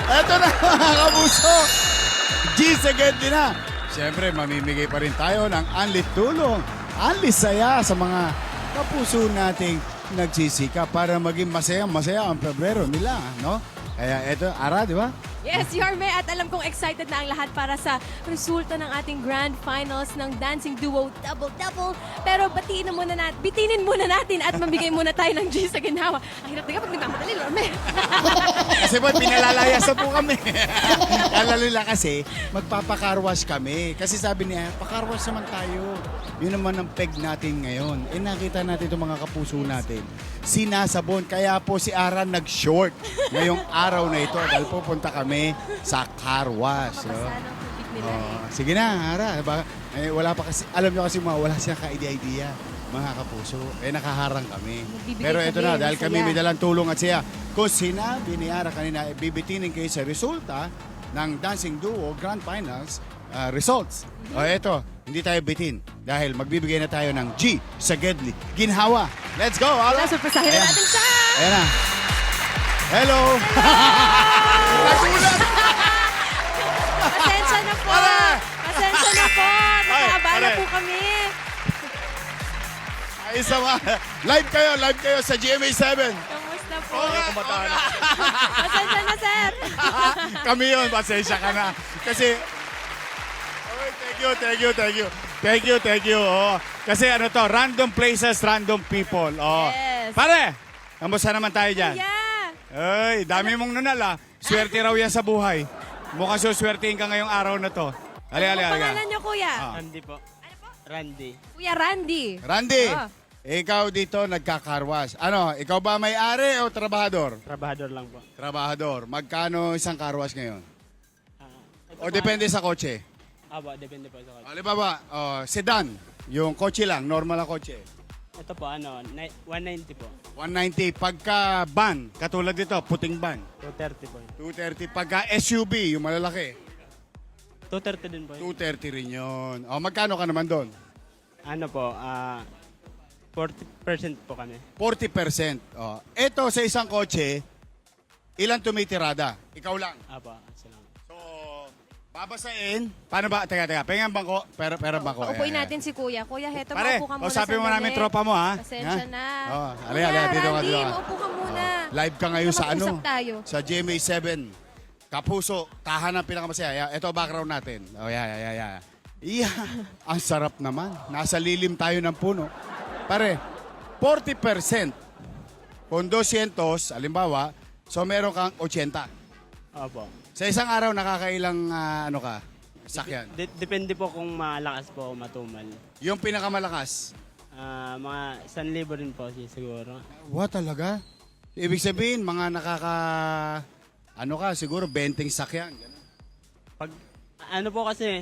Eto na mga kapuso. G second din na. Siyempre, mamimigay pa rin tayo ng unli tulong, unli saya sa mga kapuso nating nagsisika para maging masaya ang Pebrero nila, no? Kaya eto, Ara, di ba? Yes, Yorme, at alam kong excited na ang lahat para sa resulta ng ating grand finals ng Dancing Duo Double-Double. Pero bitinin muna natin at mamigay muna tayo ng G sa ginawa. Ang hirap nga pag nagmamadali, Yorme. Kasi po, pinalalayasan po kami. Lalo nila kasi, magpapakarwash kami. Kasi sabi niya, pakarwash naman tayo. Yun naman ang peg natin ngayon. Eh nakita natin itong mga kapuso natin. Sinasabon. Kaya po si Ara nag-short ngayong araw na ito dahil pupunta kami sa car wash. Mabasa ng tubig nila. Sige na, Ara. Wala pa kasi, alam nyo kasi wala siyang ka-idea. Mga kapuso, nakaharang kami. Magbibigay Pero ito kami na, ng dahil kami saya. may dalang tulong at siya. Kung sinabi ni Ara kanina, bibitinin kayo sa resulta ng Dancing Duo Grand Finals results. O eto, hindi tayo bitin dahil magbibigay na tayo ng G sa Gedli. Ginhawa. Let's go, Ara! Surpresahin na Ayan. natin siya! Ayan na. Hello! Nagulat! Pasensya na po! Pare! Pasensya na po! Nakaabala pare. po kami! Ay, isa ma. Live kayo sa GMA7. Kamusta po? Okay. Pasensya na, sir! Kami yun, pasensya ka na. Kasi, okay, thank you. Oh. Kasi ano to, random places, random people. Oh. Yes. Pare, kamusta naman tayo dyan? Yeah! Ay, dami mong nunal ah. Swerte raw yan sa buhay. Mukhang suswertein ka ngayong araw na to. Ano pangalan niyo, kuya? Randy po. Randy. Kuya Randy. Randy, Oh. ikaw dito nagkakarwas. Ano, ikaw ba may-ari o trabahador? Trabahador lang po. Trabahador. Magkano isang karwas ngayon? Ito O depende sa kotse? Depende po sa kotse. Halimbawa, sedan, yung kotse lang, normal na kotse. Ito po, 190 po. 190. Pagka van, katulad dito, puting van, 230 po. 230. Pagka SUV, yung malalaki, 230 din po. 230 rin yun. O, magkano ka naman doon? Ano po, 40% po kami. 40%. O, eto sa isang kotse, ilan tumitirada? Ikaw lang. Salamat. So, babasain. Paano ba? Teka. Pengen bangko? Pera bangko. Paupuin natin si kuya. Kuya, heto, Pare, maupo ka muna. kausapin mo sandali. namin tropa mo, ha? Pasensya Ha? na. Oh, Kuya, dito ka, Randy, dito ka. maupo ka muna. Live ka ngayon sa ano? Mag-usap tayo. Sa GMA7. Kapuso, tahanan pinakamasaya. Ito background natin. Oh, yeah. Ang sarap naman. Nasa lilim tayo ng puno. Pare, 40%. Kung 200, alimbawa, so meron kang 80. Opo. Sa isang araw, nakakailang sakyan? Depende po kung malakas po o matumal. Yung pinakamalakas. Mga 1,000 rin po siguro. What talaga? Ibig sabihin, mga siguro 20 sakyan. Ganun. Pag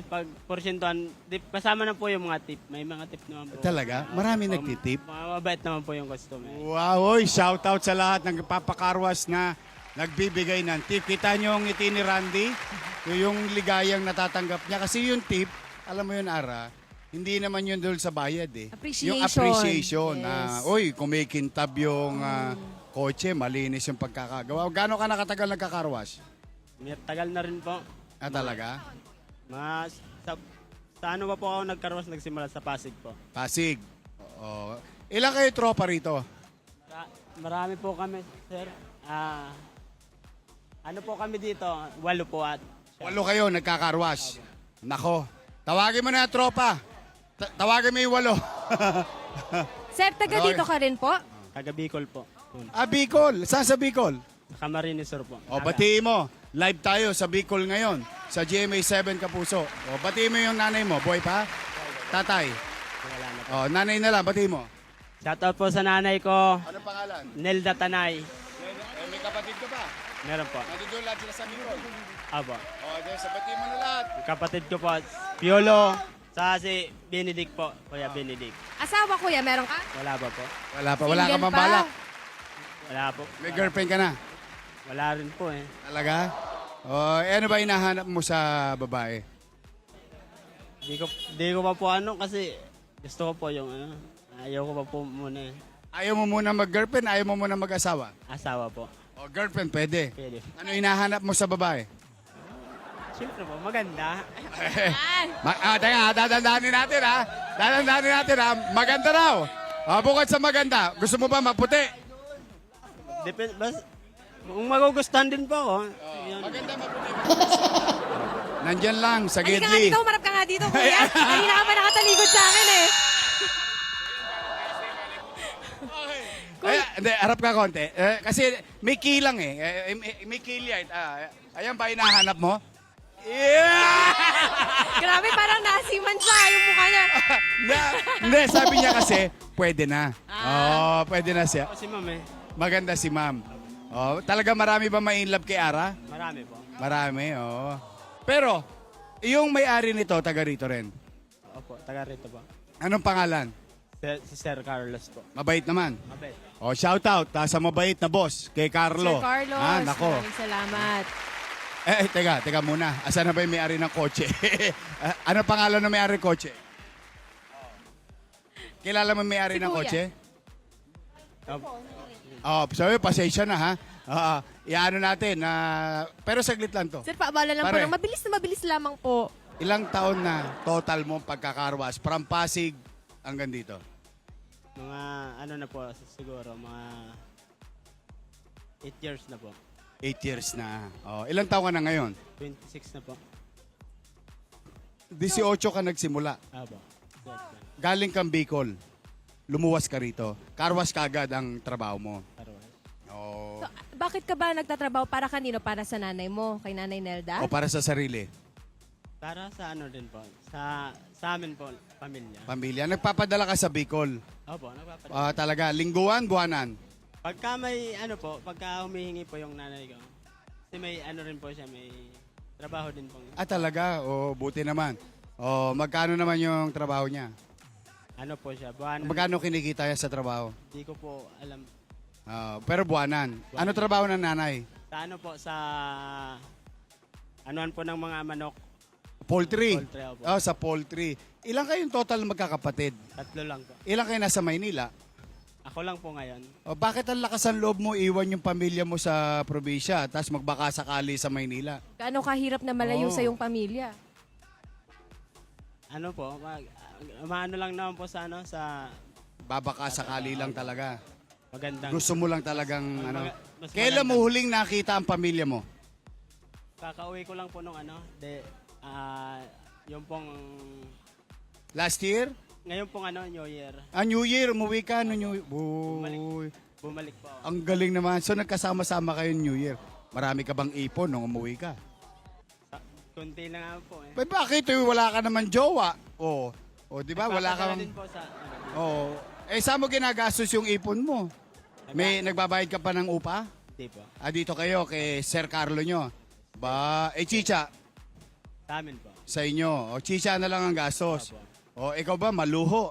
pag porsyentuhan, kasama na po yung mga tip. May mga tip naman po. Talaga? Marami nagtitip? Mabait naman po yung customer. Wow, oy, shout out sa lahat ng papakarwas na nagbibigay ng tip. Kita nyo ang ngiti ni Randy? Yung ligayang natatanggap niya. Kasi yung tip, alam mo yun, Ara, hindi naman yun doon sa bayad eh. Appreciation. Yung appreciation. Yes. Oy, kumikintab yung kotse, malinis yung pagkakagawa. Gaano ka nakatagal nagkakarwas? Tagal na rin po. Talaga? Sa ano pa po ako nagkarwas, nagsimula sa Pasig po. Pasig. Oo. Ilan kayo tropa rito? Marami po kami, sir. Ano po kami dito? 8 po at 8 kayo nagkakarwas. Nako, tawagin mo na yung tropa. Tawagin mo yung 8. Sir, taga dito ka rin po? taga Bicol po. Bicol. Saan sa Bicol? Sa Camarines Sur po. O, batiin mo. Live tayo sa Bicol ngayon. Sa GMA7 Kapuso. O, batiin mo yung nanay mo. Boy pa? Tatay. Wala na po. O, nanay na lang. Batiin mo. Shoutout po sa nanay ko, Ano pangalan? Nelda Tanay. May kapatid ka ba? Meron po. Nandun lahat sila sa Bicol. Aba. O, sa batiin mo na lahat. Kapatid ko po, Piolo, sa si Benedict po, Kuya Benedict. Asawa, kuya, meron ka? Wala ba po? Wala pa. Wala ka Single pang pa? balak. Wala po. May girlfriend ka na. Wala rin po eh. Talaga? O, ano ba hinahanap mo sa babae? Di ko pa po ano kasi gusto ko po yung ano. Ayaw ko pa po muna eh. Ayaw mo muna mag-girlfriend, ayaw mo muna mag-asawa. Asawa po. O, girlfriend, pwede. Pwede. Ano hinahanap mo sa babae? Siyempre po, maganda. Teka, dadandanin natin ha. Dadandanin natin ha. Maganda raw. Bukod sa maganda, gusto mo ba maputi? Kung magugustuhan din po ako. Yun. Maganda maputi. Nandyan lang, sa Halika nga Gedli. dito, umarap ka nga dito, kuya. Kanina ka pa nakataligod sa akin eh. Hindi, harap ka konti. Kasi may kilang eh. May kilya. Ayan ba hinahanap mo? Yeah! Grabe, parang naasiman siya yung mukha niya. Hindi, sabi niya kasi, pwede na. Pwede na siya. Kasi ma'am eh, Maganda si ma'am. Talaga marami ba ma-inlove kay Ara? marami po. Marami, oo. Pero, yung may-ari nito, taga rito rin. Opo, taga rito po. Anong pangalan? Si Sir Carlos po. Mabait naman. Mabait. Shout out sa mabait na boss, kay Carlo. Sir Carlos, Nako. maraming salamat. Teka muna. Asan na ba yung may-ari ng kotse? Ano pangalan ng may-ari ng kotse? Kilala mo yung may-ari Si ng Kuya. kotse? Opo. Sabi, pasensya na ha. Iano natin. Pero saglit lang to. Sir, paabala lang po Pare. lang. Mabilis lamang po. Ilang taon na total mo pagkakarwas from Pasig hanggang dito? Mga ano na po siguro, mga 8 years na po. 8 years na. Ilang taon ka na ngayon? 26 na po. 18 ka nagsimula. Opo. Galing kang Bicol. Lumuwas ka rito. Karwas ka agad ang trabaho mo. So, bakit ka ba nagtatrabaho? Para kanino? Para sa nanay mo? Kay Nanay Nelda? O para sa sarili. Para sa ano din po, sa amin po, pamilya. Pamilya. Nagpapadala ka sa Bicol. Opo, nagpapadala. Talaga. Lingguan, buwanan. Pagka may ano po, pagka humihingi po yung nanay ko, kasi may ano rin po siya, may trabaho din po. Talaga. Buti naman. Magkano naman yung trabaho niya? Ano po siya, buwan. Magkano kinikita niya sa trabaho? Hindi ko po alam. Pero buwanan. Ano trabaho ng nanay? Sa ano po, sa anuan po ng mga manok. Poultry. Poultry, opo. Sa poultry. Ilan kayong total magkakapatid? 3 lang po. Ilan kayo nasa Maynila? Ako lang po ngayon. Bakit ang lakas ang loob mo iwan yung pamilya mo sa probinsya tapos magbaka sakali sa Maynila? Gaano kahirap na malayo Oo. sa iyong pamilya? Ano po, maano lang naman po sa ano, sa Babaka sakali lang talaga. magandang. Gusto mo lang talagang mas Kailan maganda. mo huling nakita ang pamilya mo? Kakauwi ko lang po nung ano, yung pong, Last year? ngayon pong ano, New Year. New Year, umuwi ka no New Year. Uy, Bumalik po ako. ang galing naman. So nagkasama-sama kayo New Year. Marami ka bang ipon nung umuwi ka? Kunti na nga po eh. Bakit? Wala ka naman jowa. Di ba? Wala ka Nagpapadala bang... din po sa, ano, Saan mo ginagastos yung ipon mo? May nagbabayad ka pa ng upa? hindi po. Dito kayo kay Sir Carlo nyo. Chicha, Sa amin po. sa inyo. Chicha na lang ang gastos. Opo. Ikaw ba, maluho?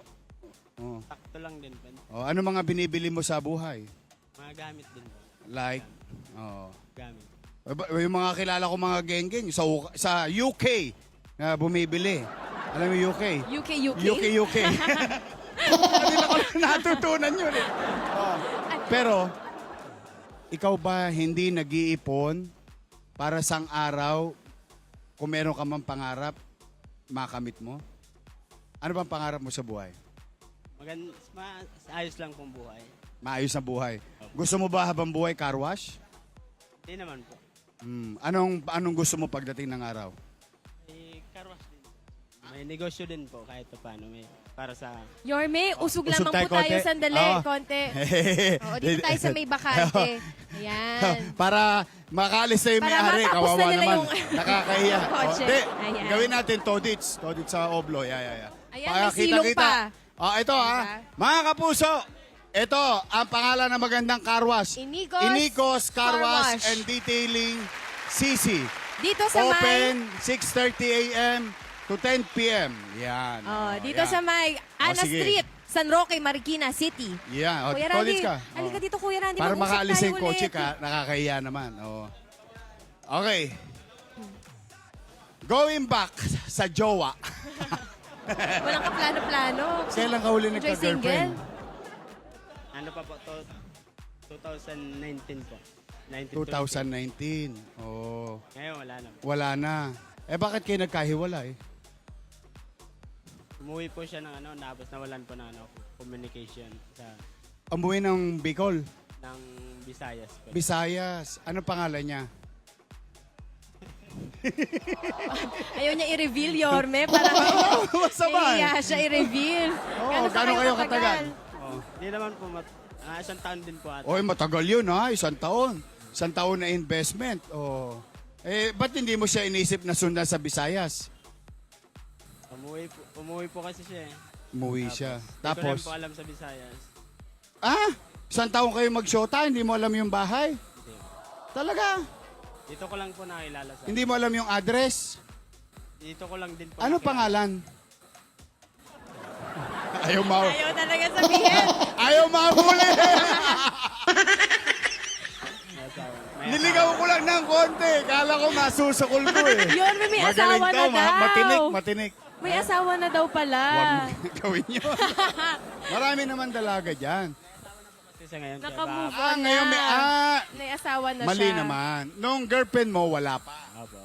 Sakto lang din po. Ano mga binibili mo sa buhay? Mga gamit din po. Like, Gamit. yung mga kilala ko mga geng-geng sa UK na bumibili. Alam mo UK? UK. UK. Hindi na ko natutunan yun eh. Pero, ikaw ba hindi nag-iipon para sang araw kung meron ka mang pangarap, makamit mo? Ano bang pangarap mo sa buhay? Ayos lang pong buhay. Maayos na buhay. Gusto mo ba habang buhay car wash? Hindi naman po. Anong gusto mo pagdating ng araw? May karwas din. May negosyo din po kahit pa paano. May para sa... Yorme, usog Usog lamang tayo po tayo konti. sandali. Oo. Konti. Dito tayo sa may bakante. Ayan. Para makaalis na yung Para may-ari. matapos na Kawawa nila naman. yung- Nakakahiya. Kotse. Hindi. Ayan. Gawin natin Todits. Todits sa Oblo. Yeah. Ayan, may silong pa. Ito Mga kapuso. Ito ang pangalan ng magandang car wash. Inigos Car Car Wash Wash. and Detailing CC. Dito sa may... Open 6:30 a.m. to 10 p.m. Yan. dito sa may Ana sige. Street, San Roque, Marikina City. Yan. Kuya Todits Randy, ka. halika dito Kuya Randy. Para mag-usap makaalis tayo yung kotse ulit. ka, nakakahiya naman. Okay. Going back sa jowa. Walang kaplano-plano. Kailan ka huli Enjoy nagka-girlfriend? single? Ano pa po? 2019 po. 1920. 2019. Oh, Ngayon wala na. wala na. Eh bakit kayo nagkahiwalay? Umuwi po siya ng tapos nawalan po ng communication sa Umuwi ng Bicol, ng Visayas po. Visayas. Ano pangalan niya? Ayaw niya i-reveal, Yorme. Para Masama. Iya siya i-reveal. Oo, gano'n kayo katagal? Hindi naman po, isang taon din po ata. Oy, matagal yun ha, 1 taon. 1 taon na investment. Oh. Eh, ba't hindi mo siya inisip na sundan sa Visayas? Umuwi po kasi siya eh. Umuwi siya. Hindi ko Tapos, rin po alam sa Visayas. 1 taon kayo mag-shota, hindi mo alam yung bahay? Hindi. Talaga? Dito ko lang po nakilala sa... Hindi mo alam yung address? Dito ko lang din po Ano nakilala. pangalan? Ayaw Ayaw talaga sabihin. Ayaw mahuli! May Niligaw ko lang ng konti. Kala ko masusukol ko eh. Yorme, may Magaling asawa na daw, daw. matinik. May asawa na daw pala. Huwag mo gawin yun. Marami naman dalaga dyan. kasi sa ngayon. kaya Naka-move baka- on Ngayon na. May asawa na mali siya. naman. Nung girlfriend mo, wala pa. Opo.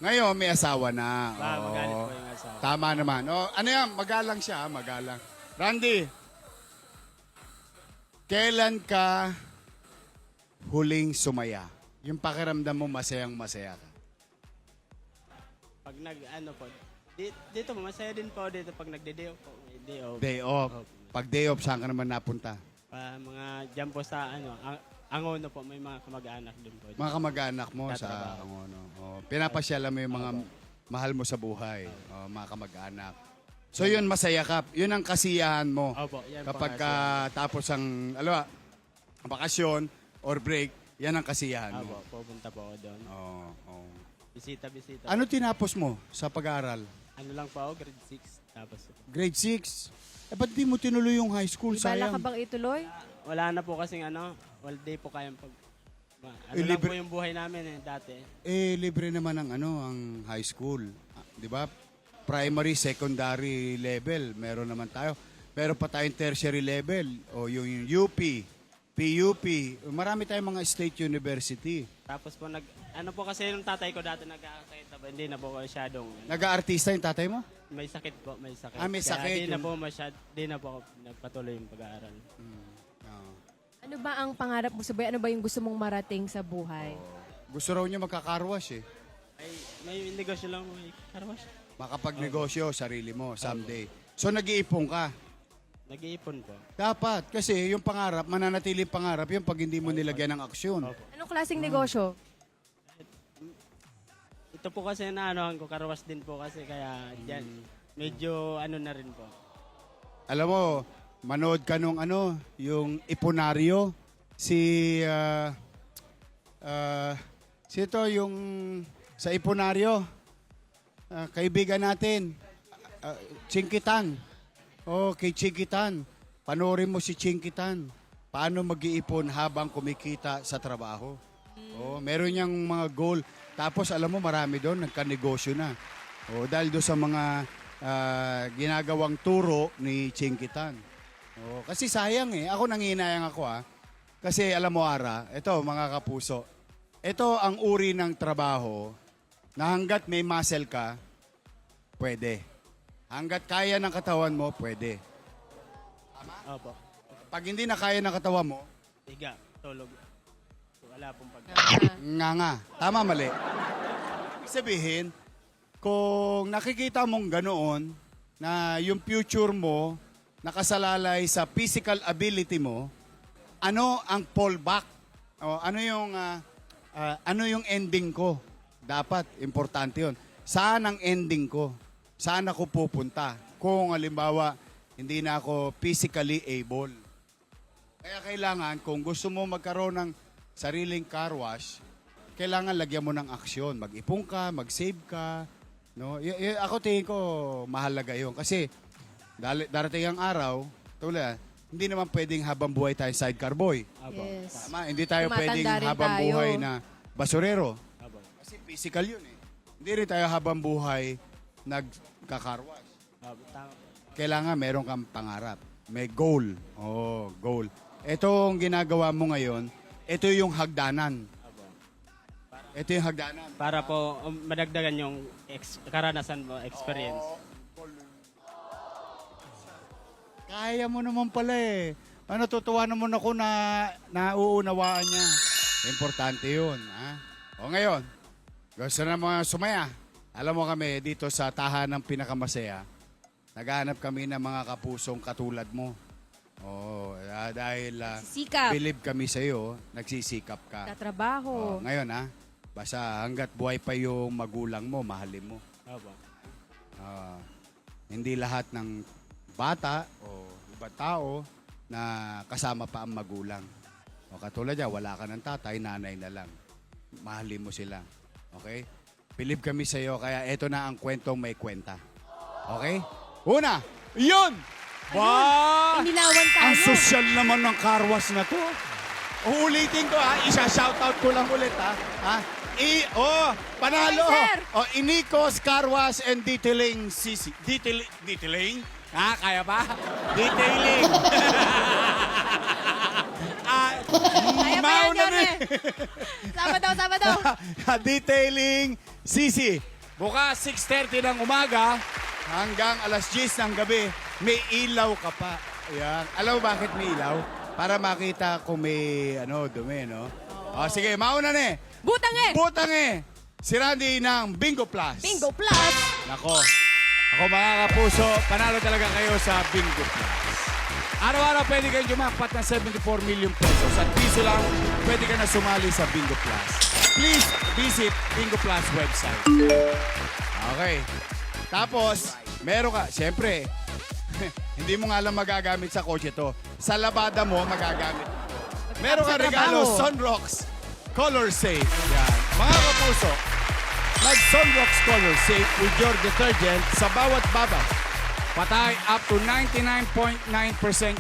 Ngayon, may asawa na. Baka Oo. magalit po yung asawa. Tama naman. Ano yan? Magalang siya, magalang. Randy, kailan ka huling sumaya? Yung pakiramdam mo masayang-masaya ka. Pag po, dito masaya din po dito pag nagde-day off po. May day off. Day off. Opo. Pag day off, saan ka naman napunta? Mga dyan po sa Angono po, may mga kamag-anak din po. Mga kamag-anak mo sa Tatrabaho. ano. Pinapasyalan mo yung mga mahal mo sa buhay. Mga kamag-anak. So yun, masaya ka. Yun ang kasiyahan mo. Opo, yan po Kapag nga, tapos ang bakasyon or break, yan ang kasiyahan Opo, mo. pupunta po ako doon. Oo, oo. Bisita. Ano tinapos mo sa pag-aaral? Ano lang po ako, grade 6. Tapos, Grade 6. Eh, ba't di mo tinuloy yung high school? Ibala Sayang. ka bang ituloy? wala na po kasing all day po kayang ano lang libre- po yung buhay namin dati. Eh, libre naman ang high school. Di ba? Primary, secondary level, meron naman tayo. Meron pa tayong tertiary level, o yung UP, PUP. Marami tayong mga state university. Tapos po, ano po kasi yung tatay ko dati nagkakasakit na po, hindi na po masyadong, Nag-aartista yung tatay mo? may sakit po, may sakit. Ah, may Kaya sakit Di na yung- po di na po ako nagpatuloy yung pag-aaral. Oo. Ano ba ang pangarap mo sa buhay? Ano ba yung gusto mong marating sa buhay? Gusto raw niya magkakarwash eh. May negosyo lang, may karwash. Makapagnegosyo, sarili mo, someday. So nag-iipon ka. Nag-iipon po. Dapat, kasi yung pangarap, mananatiling pangarap yung pag hindi mo nilagyan ng aksyon. Opo. Anong klaseng negosyo? Ito po kasi ko karwash din po kasi kaya dyan, medyo na rin po. Alam mo, manood ka nung yung Iponaryo, si ito yung sa Iponaryo, kaibigan natin, Chinkitan. Kay Chinkitan. Panoorin mo si Chinkitan. Paano mag-iipon habang kumikita sa trabaho. Meron niyang mga goal. Tapos alam mo, marami doon, nagka-negosyo na. Dahil doon sa mga ginagawang turo ni Chinkitan. Kasi sayang eh. Ako nanginayang ako Kasi alam mo Ara, ito mga kapuso, ito ang uri ng trabaho na hanggat may muscle ka, pwede. Hanggat kaya ng katawan mo, pwede. Opo. Pag hindi na kaya ng katawan mo, Higa, tulog. Wala pong nga. Tama, mali. Ibig sabihin, kung nakikita mong ganoon, na yung future mo, nakasalalay sa physical ability mo, ano ang fallback? Ano yung ending ko? Dapat, importante yun. Saan ang ending ko? Saan ako pupunta? Kung halimbawa, hindi na ako physically able. Kaya kailangan, kung gusto mo magkaroon ng sariling car wash, kailangan lagyan mo ng aksyon. Mag-ipon ka, mag-save ka. No? Ako tingin ko, mahalaga yun. Kasi, darating ang araw, tulad, hindi naman pwedeng habang buhay tayo sidecar boy. Opo. Yes. Tama, hindi tayo Tumatanda pwedeng rin habang tayo. buhay na basurero. Opo. Kasi physical yun eh. Hindi rin tayo habang buhay nagkakarwas. Opo. Tama. Kailangan meron kang pangarap. May goal. Goal. Ito ang ginagawa mo ngayon, ito yung hagdanan. Ito yung hagdanan. para po madagdagan yung karanasan mo, experience. Kaya mo naman pala eh. Ano, tutuwa naman ako na nauunawaan niya. Importante yun. Ha? O ngayon, gusto na mga sumaya. Alam mo kami, dito sa tahanang pinakamasaya, naghahanap kami ng mga kapusong katulad mo. Oo, dahil Sikap. believe kami sa iyo, nagsisikap ka. Tatrabaho. Ngayon basta hanggat buhay pa yung magulang mo, mahalin mo. Opo. Hindi lahat ng bata o ibang tao na kasama pa ang magulang. O katulad niya, wala ka ng tatay, nanay na lang. Mahalin mo sila. Okay? Believe kami sa iyo, kaya eto na ang kwentong may kwenta. Okay? Una, yun! Wow! Inilawan tayo. Ang sosyal naman ng car wash na to. Uulitin ko isa-shoutout ko lang ulit panalo. Okay, sir. Inikos Car Wash and Detailing CC. Detailing? Kaya ba? Detailing. Kaya pa yan, Yorme. Sabado. Detailing CC. Bukas 6:30 ng umaga hanggang alas 10 ng gabi. May ilaw ka pa. Ayan. Alam mo bakit may ilaw? Para makita kung may dumi, no? Sige, mauna na Butang si Randy ng Bingo Plus. Bingo Plus. Nako. Ako mga kapuso, panalo talaga kayo sa Bingo Plus. Araw-araw pwede kayong jumakpat ng 74 million pesos. At piso lang, pwede ka na sumali sa Bingo Plus. Please visit Bingo Plus website. Okay. Tapos, meron ka, siyempre, hindi mo nga lang magagamit sa kotse to. Sa labada mo, magagamit. Meron ka regalo, Sunrocks Color Safe. Yan. Mga kapuso, mag-Sunrocks Color Safe with your detergent sa bawat babaw. Patay up to 99.9%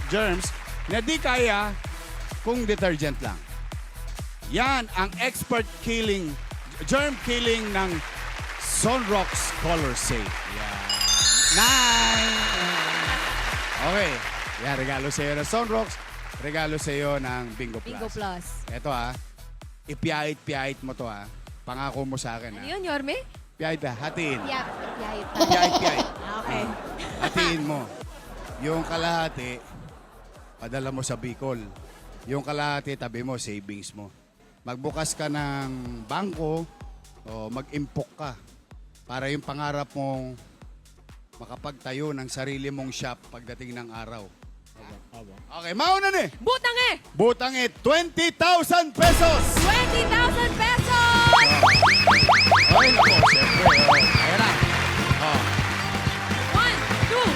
germs na di kaya kung detergent lang. Yan ang expert killing, germ killing ng Sunrocks Color Safe. Yan. Okay. Yan, regalo sa iyo ng Sunrocks. Regalo sa iyo ng Bingo Plus. Bingo Plus. Ito ipiyait mo to Pangako mo sa akin Ano yun, Yorme? Piyait hatiin. Yap. Piyait. Okay. Hatiin mo. Yung kalahati, padala mo sa Bicol. Yung kalahati, tabi mo, savings mo. Magbukas ka ng bangko o mag-impok ka para yung pangarap mong makapagtayo ng sarili mong shop pagdating ng araw. Opo. Okay, mauna Butang 20,000 pesos! 20,000 pesos! Ay, nako, siyempre. Ayan na. 1, 2, 3,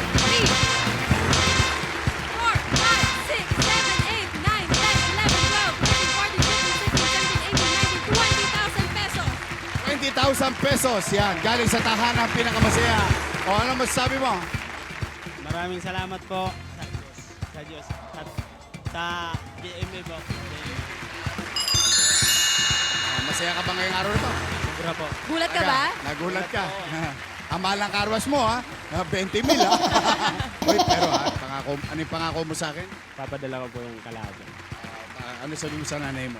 4, 5, 6, 7, 8, 9, 10, 11, 12, 13, 14, 15, 16, 17, 18, 19, 20,000 pesos! 20,000 pesos. Yan, galing sa tahanan pinakamasaya. O, ano masasabi mo? Maraming salamat po sa Diyos. At sa GMA po. Masaya ka ba ngayong araw nito? Sobra po. Gulat ka ba? Nagulat ka. Ang mahal ng karwas mo, 20 mil, Uy, pero ano yung pangako mo sa akin? Papadala ko po yung kalahati. Ano sabi mo sa nanay mo?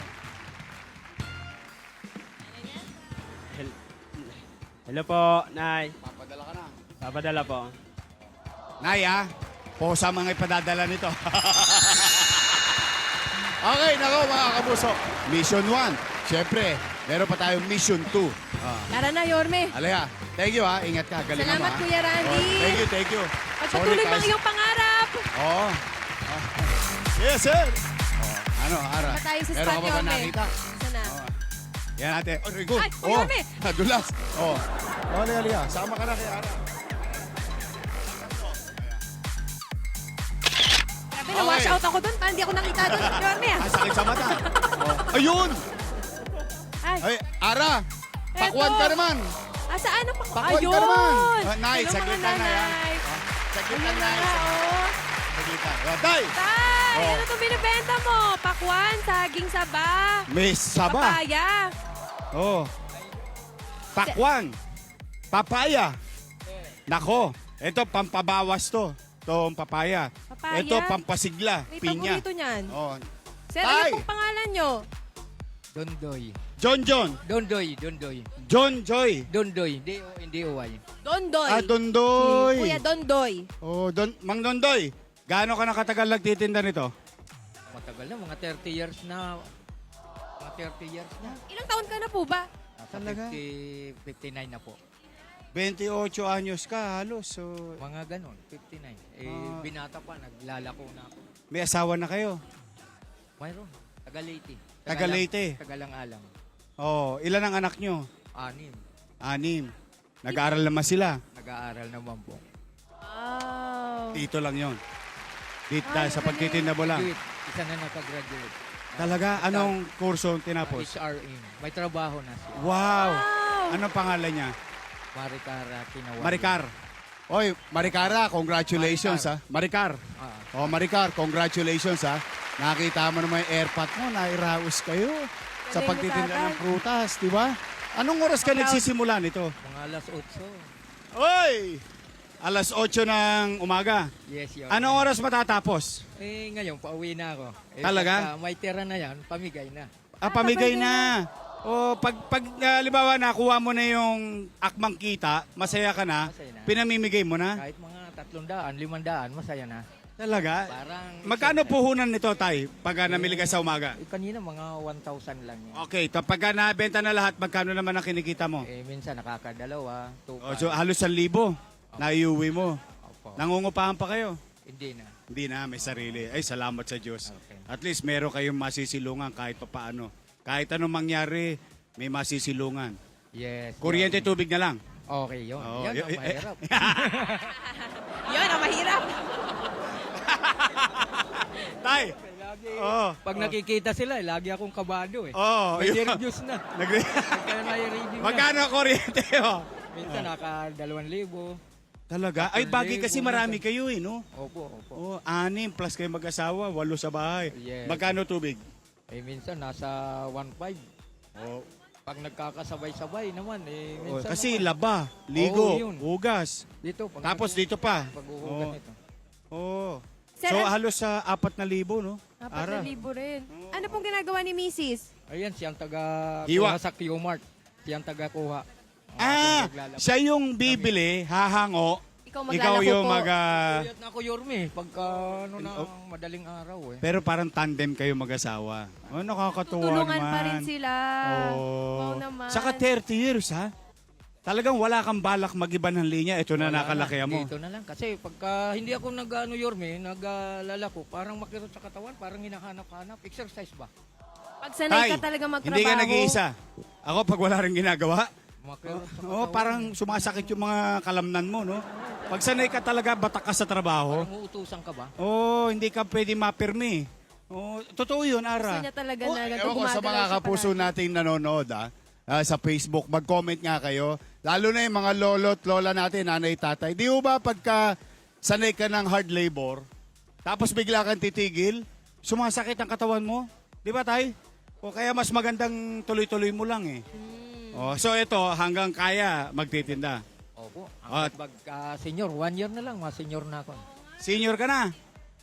Hello po, Nay. Papadala ka na. Papadala po. Nay, posa mga ipadadala nito. Okay, nako mga kabuso. Mission 1. Siyempre, meron pa tayong Mission 2. Tara na, Yorme. Alaya, thank you Ingat ka. Galing Salamat, mo, Kuya Randy. Thank you. Pagpatuloy Sorry, mo ang guys. iyong pangarap. Oo. Yes, sir. Ara? Pa tayo sa Meron spot, ka ba Yorme. nakita? Sana. Yan ate. Oh, very good. Ay, Yorme. Nadulas. Halika. Sama ka na kay Ara. Grabe, na-wash out ako doon. Hindi ako nakita doon. Yorme, Ang sakit sa mata. Ayun! Ay, Ara! Pakwan Eto. ka naman! Saan ang Pakwan Ayun! ka naman! Nay, Hello, saglit mga lang na yan. nanay. Saglit Ayun lang na na nga, oh. Saglit lang. Tay! Tay, Oh. ano itong binibenta mo? Pakwan, saging saba, May saba. papaya. Pakwan. Papaya. Nako, ito pampabawas to. Ito ang papaya. Papaya? Ito pampasigla. May Pinya. paborito niyan. Oh. Sir, Tay! ano pong pangalan nyo? Dondoy. John John. Dondoy. John Joy. Dondoy. D-O-N-D-O-Y. Dondoy. Dondoy. Kuya Dondoy. Oh, Mang Dondoy. Gaano ka nakatagal nagtitinda nito? Matagal na, mga 30 years na. Mga 30 years na. Ilang taon ka na po ba? Nasa Talaga? 59 na po. 28 anyos ka halos. So, Mga ganon, 59. Ah. Binata pa, naglalako na ako. may asawa na kayo. Mayroon, taga Leyte. Taga Leyte. Tagalang-alang. Oh, ilan ang anak nyo? 6. 6. Nag-aaral naman sila. Nag-aaral naman po. Wow. Dito lang yon. Dito Ay, sa pagtitinda mo lang. Graduate. Isa na nakagraduate. Talaga? Anong kurso tinapos? HRM. May trabaho na siya. Wow! Wow. Anong pangalan niya? Maricara Tinawan. Maricar. Oy, Maricara, congratulations ha. Maricar. Ah, Oh, Maricar, congratulations ha. Nakita mo naman yung airpot mo, nairaos kayo sa Galing mo, pagtitinda tatay. ng prutas, di ba? Anong oras ka nagsisimula nito? mga alas 8. Oy! Alas 8 ng umaga. Yes, yun. Anong oras matatapos? Ngayon, pauwi na ako. Talaga? pagka may tira na yan, pamigay na. Pamigay na. O pag halimbawa nakuha mo na yung akmang kita, masaya ka na, Masaya na. pinamimigay mo na. Kahit mga 300, 500, masaya na. Talaga? Parang... Magkano puhunan nito, Tay, pag namili ka sa umaga? Kanina, mga 1,000 lang yun. Okay, pag nabenta na lahat, magkano naman ang kinikita mo? Minsan nakakadalawa, 2 O, so halos 1,000 na iuwi mo. Opo. Nangungupahan pa kayo? Hindi na. Hindi na, may sarili. Ay, salamat sa Diyos. Okay. At least meron kayong masisilungan kahit papaano. Kahit anong mangyari, may masisilungan. Yes. Kuryente, tubig na lang. Okay, yun. Oo, Yan ang mahirap. Yun, ang mahirap. Tay! Oh. Pag nakikita sila, lagi akong kabado eh. Oh, May yun. reviews na. Nag- Kaya may reading na. Magkano ang kuryente mo? Minsan naka 2,000. Talaga? Ay, bagay kasi marami kayo eh, no? Opo, opo. Oh, 6 plus kayo mag-asawa, 8 sa bahay. Yes. Magkano tubig? Minsan nasa 1,500. Oh, Pag nagkakasabay-sabay naman, oh, minsan kasi naman. laba, ligo, Oo, yun. hugas. Dito. Tapos dito pa. Pag-uhugan Oh. nito. Oh. Sir, So halos sa 4,000, no? 4,000 rin. Ano pong ginagawa ni Mrs.? Ayan, siyang Hiwa. taga-kuha sa Q-Mart. Siyang taga-kuha. Ah, Ako naglalaba. siya yung bibili, hahango. Ikaw Ikaw maglalako yung po. Kuyat na ako, Yorme. Pagka madaling araw eh. Pero parang tandem kayo mag-asawa. Oh, nakakatuwa Tutulungan naman. pa rin sila. Oh. Wow naman. Saka 30 years, ha? Talagang wala kang balak mag-iba ng linya. Ito na Wala nakalaki mo. Dito na lang. Kasi pagka hindi ako Yorme, naglalako, parang makirot sa katawan, parang hinahanap-hanap. Exercise ba? Pag sanay Tay, ka talaga magtrabaho. hindi ka nag-iisa. Ako pag wala rin ginagawa, Makirot sa oh, katawan. parang sumasakit yung mga kalamnan mo, no? Pag sanay ka talaga, batak ka sa trabaho, Parang uutusan ka ba? oh, hindi ka pwede mapirmi. Oh, totoo yun, Ara. Gusto niya talaga Oh, na ewan ko sa gumagalaw mga siya kapuso palagi. nating nanonood, sa Facebook, mag-comment nga kayo. Lalo na yung mga lolo at lola natin, nanay, tatay. Di ba pagka sanay ka ng hard labor, tapos bigla kang titigil, sumasakit ang katawan mo? Di ba, tay? O kaya mas magandang tuloy-tuloy mo lang eh. Oh, so ito, hanggang kaya magtitinda. Opo. At- Pagka senior, 1 year na lang, senior na ako. Senior ka na?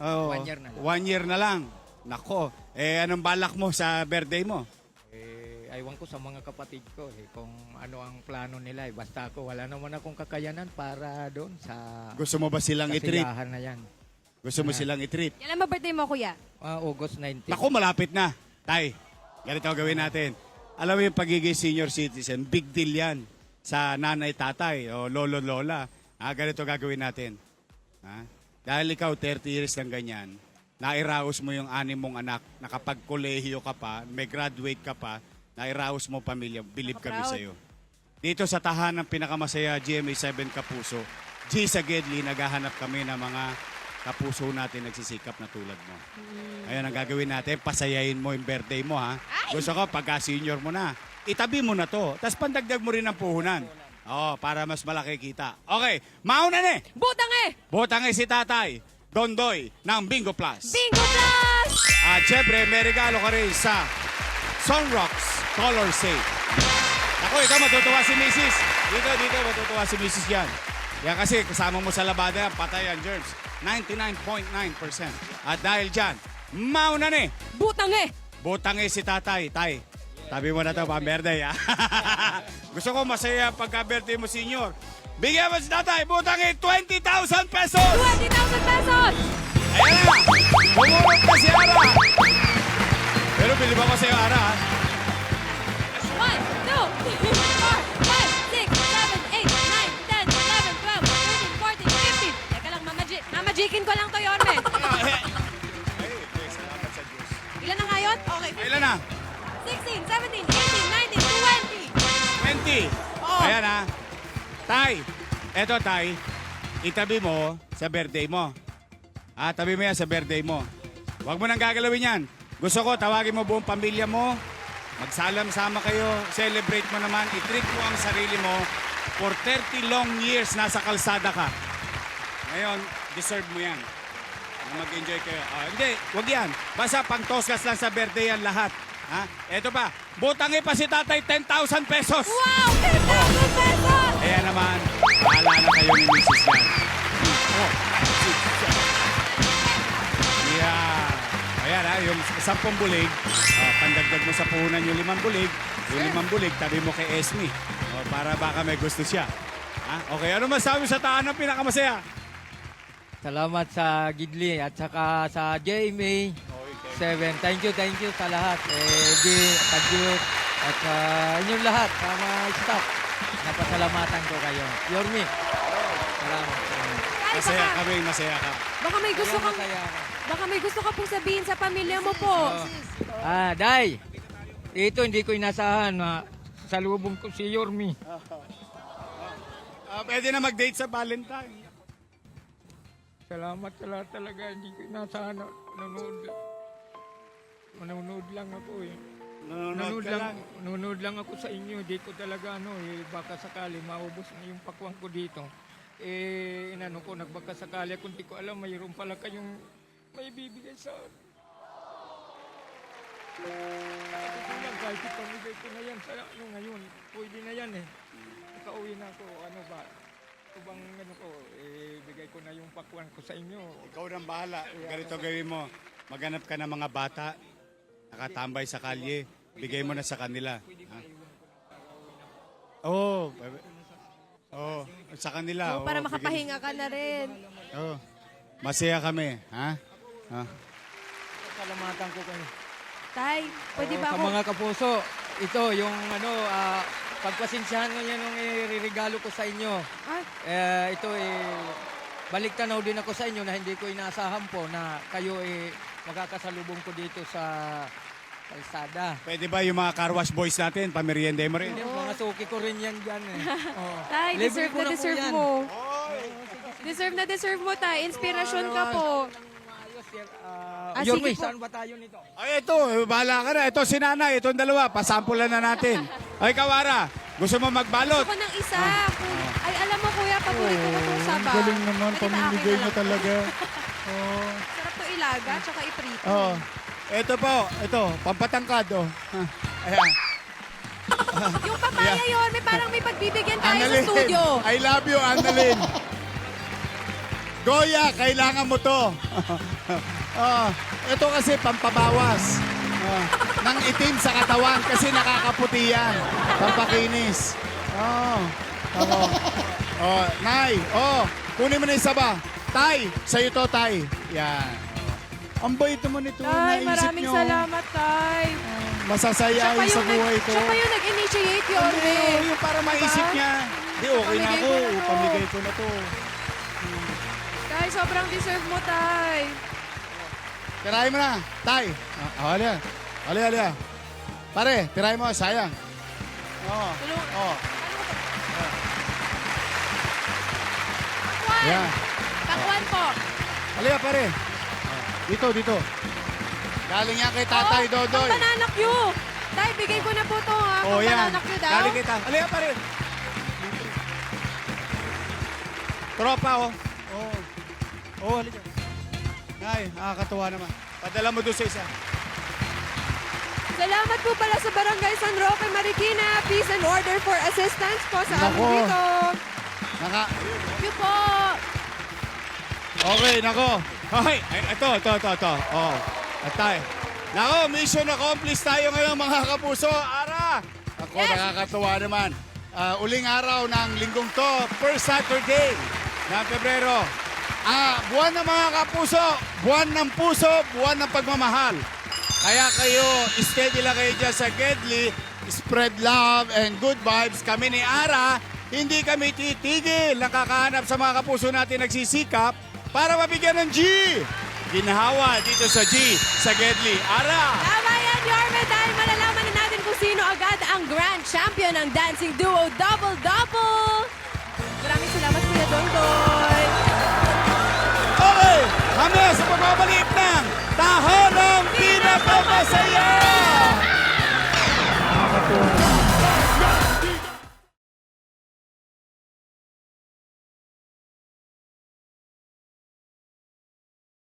Oh, 1 year na lang. 1 year na lang. Nako, anong balak mo sa birthday mo? Aywan ko sa mga kapatid ko kung ano ang plano nila. Basta ako, wala naman akong kakayanan para doon sa Gusto mo ba silang i-treat? kasiyahan na yan. Gusto mo silang i-treat? Kailan ba birthday mo, kuya? August 19. Naku, malapit na. Tay, ganito ang gawin natin. Alam mo yung pagiging senior citizen, big deal yan sa nanay, tatay o lolo, lola. Ganito gagawin natin. Dahil ikaw 30 years lang ganyan, nairaos mo yung 6 mong anak, nakapag-kolehiyo ka pa, may graduate ka pa, nairaos mo pamilya, believe kami Proud. sa'yo. Dito sa tahanang pinakamasaya GMA 7 Kapuso, G sa Gedli, naghahanap kami ng mga kapuso natin nagsisikap na tulad mo. Ayun ang gagawin natin, pasayahin mo yung birthday mo, ha? Gusto ko, pagka-senior mo na, itabi mo na to. Tapos pandagdag mo rin ang puhunan. Oo, para mas malaki kita. Okay, mauna na Butang eh! Butang si Tatay Dondoy ng Bingo Plus. Bingo Plus! At syempre, may regalo ka rin sa Sunrocks Color Safe. Ako, ikaw matutuwa si Mrs. Dito, matutuwa si Mrs. yan. Yan kasi kasama mo sa labada yan, patay ang germs. 99.9%. At dahil dyan, mauna na Butang eh! Butang si Tatay. Tay, Tabi mo na to, pang-birthday, ha? Gusto ko masaya pagka-birthday mo, senior. Bigyan mo si tatay, butangin 20,000 pesos! 20,000 pesos! Ayan na! Bumulot ka si Ara! Pero bilib ako sa'yo, Ara, ha? 1, 2, 3, 4, 5, 6, 7, 8, 9, 10, 11, 12, 13, 14, 15. Teka lang, mamajikin ko lang to, Yorme. Ay, salamat sa Diyos. Ilan na ngayon? Okay. Kailan na? 16, 17, 18, 19, 20. 20. Oo. Ayan, ha? Tay, eto, Tay. Itabi mo sa birthday mo. Tabi mo yan sa birthday mo. Huwag mo nang gagalawin yan. Gusto ko, tawagin mo buong pamilya mo. Magsalam-sama kayo. Celebrate mo naman. I-treat mo ang sarili mo. For 30 long years, nasa kalsada ka. Ngayon, deserve mo yan. Mag-enjoy kayo. Hindi, wag yan. Basta pang-toskas lang sa birthday yan lahat. Ha? Eto pa, butangin pa si tatay 10,000 pesos. Wow! 10,000 pesos! Kaya naman, bahala na kayo ni Mrs. yan. Yeah. Ayan ha, yung 10 bulig, pandagdag mo sa puhunan yung 5 bulig, yung 5 bulig, tabi mo kay Esme. Para baka may gusto siya. Okay, ano masabi sa tahanan pinakamasaya? Salamat sa Gidli at saka sa JMA 7. Thank you sa lahat. Di, Kadyut, at sa inyong lahat, sa mga staff. Napasalamatan ko kayo. Yormi. Salamat. Tay, Masaya kami, masaya ka. baka may gusto kang, Masaya ako. baka may gusto ka pong sabihin sa pamilya mo po. Day, ito hindi ko inasahan na salubong ko si Yormi. Pwede na mag-date sa Valentine. Salamat sa lahat talaga. Hindi ko inasahan na nanonood lang ako eh. Nanonood ka lang. Nanonood lang ako sa inyo. Hindi ko talaga baka sakali maubos na yung pakwang ko dito. Inano ko, nagbaka sakali kung di ko alam, mayroon pala kayong may bibigay sa kahit ipamigay ko na yan sa ngayon. Pwede na yan eh. Nakauwi na ako. Ano ba? Ito bang bigay ko na yung pakwang ko sa inyo. Ikaw nang bahala. Ganito gawin mo. Maghanap ka ng mga bata. Nakatambay sa kalye. Bigay mo na sa kanila. Oo. Sa kanila. Para Oo, makapahinga ka na rin. Oo. Masaya kami. Ha? Salamatan ko kayo. Tay, pwede ba Sa ako? mga kapuso, ito yung pagpasensyahan nyo yan yung iririgalo ko sa inyo. Ito balik tanaw din ako sa inyo na hindi ko inaasahan po na kayo makakasalubong ko dito sa kalsada. Pwede ba yung mga car wash boys natin, pameriende mo rin? Hindi, mga suki ko rin yan dyan eh. Oh. Tay, Libre deserve ko na po deserve yan. mo. Deserve na deserve mo, Tay. Inspirasyon ka po. Yorme, sige po. saan ba tayo nito? Ay, ito. Bahala ka na. Ito si nanay. Itong dalawa. Pasampulan na natin. Ay, Kawara. Gusto mo magbalot? Gusto ko ng isa. Ay, alam mo, kuya, paborito ko itong saba. Galing naman. Pwede ba Pamimigay akin na niya lang? talaga. Sarap to ilaga, tsaka iprito. Ito po. Ito. Pampatangkad. Ayan. Yung papaya yun, parang may pagbibigyan tayo sa Annalyn. studio. I love you, Annalyn. Goya, kailangan mo to. Ito kasi pampabawas. Nang itim sa katawan kasi nakakaputi yan. Pampakinis. Nay, kunin mo na yung saba. Tay, sa'yo to, Tay. Yan. Ang bait naman ito. Tay, Naisip maraming nyo. salamat, Tay. Masasayahin sa buhay ko. Siya pa yung nag-initiate yun, eh. Yung para maisip niya. Di, okay na Pamigay ako. ko na to. Pamigay ko na to. Tay, sobrang deserve mo, Tay. Tirahin mo na. Tay. Halika. Halika. Pare, tirahin mo. Sayang. Tulungan. Pakwan. Yan. Pakwan po. Halika, pare. Dito. Galing yan kay Tatay Dodoy. Ang bananak nyo. Tay, bigay ko na po to, ha. Ang Yan. bananak nyo daw. Galing kita. Halika, pare. Tropa, halika. Ay, nakakatuwa naman. Padala mo doon sa isa. Salamat po pala sa Barangay San Roque, Marikina. Peace and order for assistance po sa amin Nako. dito. Thank you po. Okay, nako. Ay, ito. Atay. Nako, mission accomplished tayo ngayon mga kapuso. Ara! Ako, Yes. nakakatuwa naman. Uling araw ng linggong to, first Saturday ng Pebrero. Buwan ng mga kapuso, buwan ng puso, buwan ng pagmamahal. Kaya kayo, steady lang kayo dyan sa Gedli, spread love and good vibes. Kami ni Ara, hindi kami titigil. Nakakahanap sa mga kapuso natin nagsisikap para mabigyan ng G. Ginhawa dito sa G, sa Gedli. Ara! Tama yan, Yorme, dahil malalaman na natin kung sino agad ang grand champion ng Dancing Duo Double Double. Maraming salamat, Kuya Dongdoy. Okay, mamaya sa pagbabalik ng Tahanang Pinakamasaya!